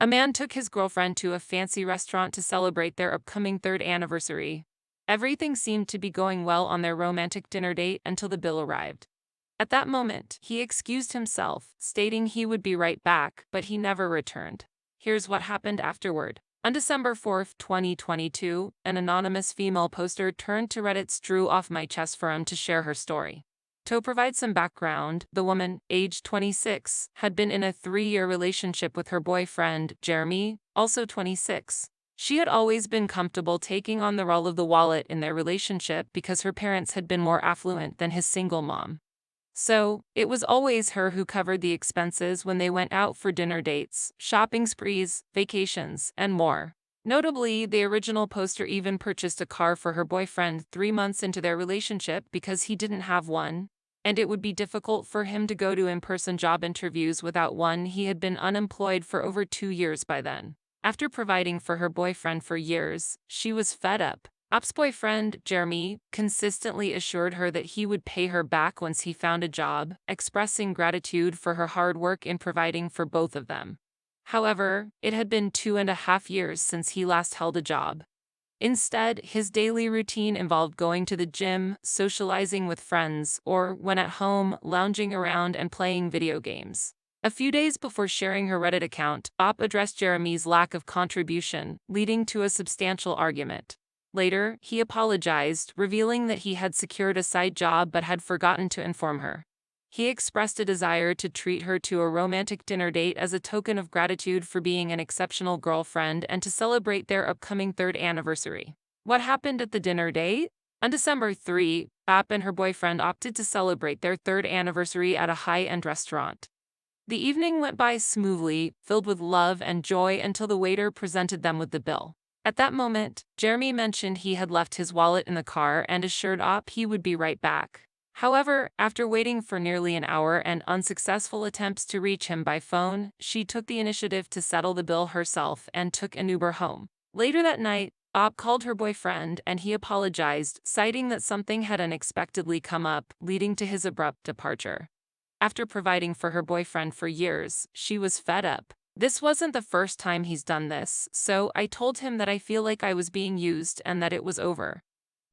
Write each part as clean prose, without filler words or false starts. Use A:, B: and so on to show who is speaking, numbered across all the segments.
A: A man took his girlfriend to a fancy restaurant to celebrate their upcoming third anniversary. Everything seemed to be going well on their romantic dinner date until the bill arrived. At that moment, he excused himself, stating he would be right back, but he never returned. Here's what happened afterward. On December 4th, 2022, an anonymous female poster turned to Reddit's Drew Off My Chest forum to share her story. To provide some background, the woman, aged 26, had been in a 3-year relationship with her boyfriend, Jeremy, also 26. She had always been comfortable taking on the role of the wallet in their relationship because her parents had been more affluent than his single mom. So, it was always her who covered the expenses when they went out for dinner dates, shopping sprees, vacations, and more. Notably, the original poster even purchased a car for her boyfriend 3 months into their relationship because he didn't have one, and it would be difficult for him to go to in-person job interviews without one. He had been unemployed for over 2 years by then. After providing for her boyfriend for years, she was fed up. Op's boyfriend, Jeremy, consistently assured her that he would pay her back once he found a job, expressing gratitude for her hard work in providing for both of them. However, it had been 2.5 years since he last held a job. Instead, his daily routine involved going to the gym, socializing with friends, or, when at home, lounging around and playing video games. A few days before sharing her Reddit account, Op addressed Jeremy's lack of contribution, leading to a substantial argument. Later, he apologized, revealing that he had secured a side job but had forgotten to inform her. He expressed a desire to treat her to a romantic dinner date as a token of gratitude for being an exceptional girlfriend and to celebrate their upcoming third anniversary. What happened at the dinner date? On December 3, App and her boyfriend opted to celebrate their third anniversary at a high-end restaurant. The evening went by smoothly, filled with love and joy until the waiter presented them with the bill. At that moment, Jeremy mentioned he had left his wallet in the car and assured Op he would be right back. However, after waiting for nearly an hour and unsuccessful attempts to reach him by phone, she took the initiative to settle the bill herself and took an Uber home. Later that night, Op called her boyfriend and he apologized, citing that something had unexpectedly come up, leading to his abrupt departure. After providing for her boyfriend for years, she was fed up. This wasn't the first time he's done this, so I told him that I feel like I was being used and that it was over.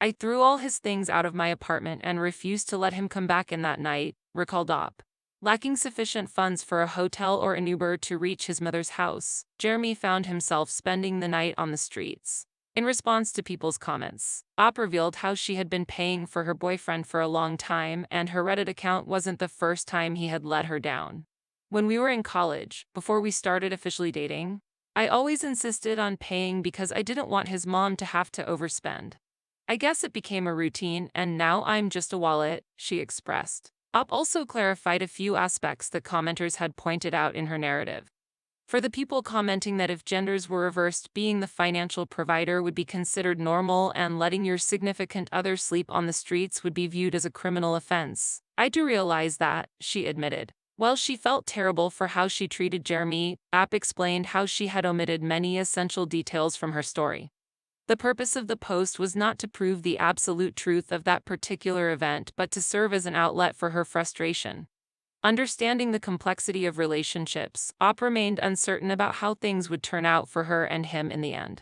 A: I threw all his things out of my apartment and refused to let him come back in that night, recalled Op. Lacking sufficient funds for a hotel or an Uber to reach his mother's house, Jeremy found himself spending the night on the streets. In response to people's comments, Op revealed how she had been paying for her boyfriend for a long time and her Reddit account wasn't the first time he had let her down. When we were in college, before we started officially dating, I always insisted on paying because I didn't want his mom to have to overspend. I guess it became a routine and now I'm just a wallet, she expressed. Op also clarified a few aspects that commenters had pointed out in her narrative. For the people commenting that if genders were reversed, being the financial provider would be considered normal and letting your significant other sleep on the streets would be viewed as a criminal offense. I do realize that, she admitted. While she felt terrible for how she treated Jeremy, App explained how she had omitted many essential details from her story. The purpose of the post was not to prove the absolute truth of that particular event but to serve as an outlet for her frustration. Understanding the complexity of relationships, Op remained uncertain about how things would turn out for her and him in the end.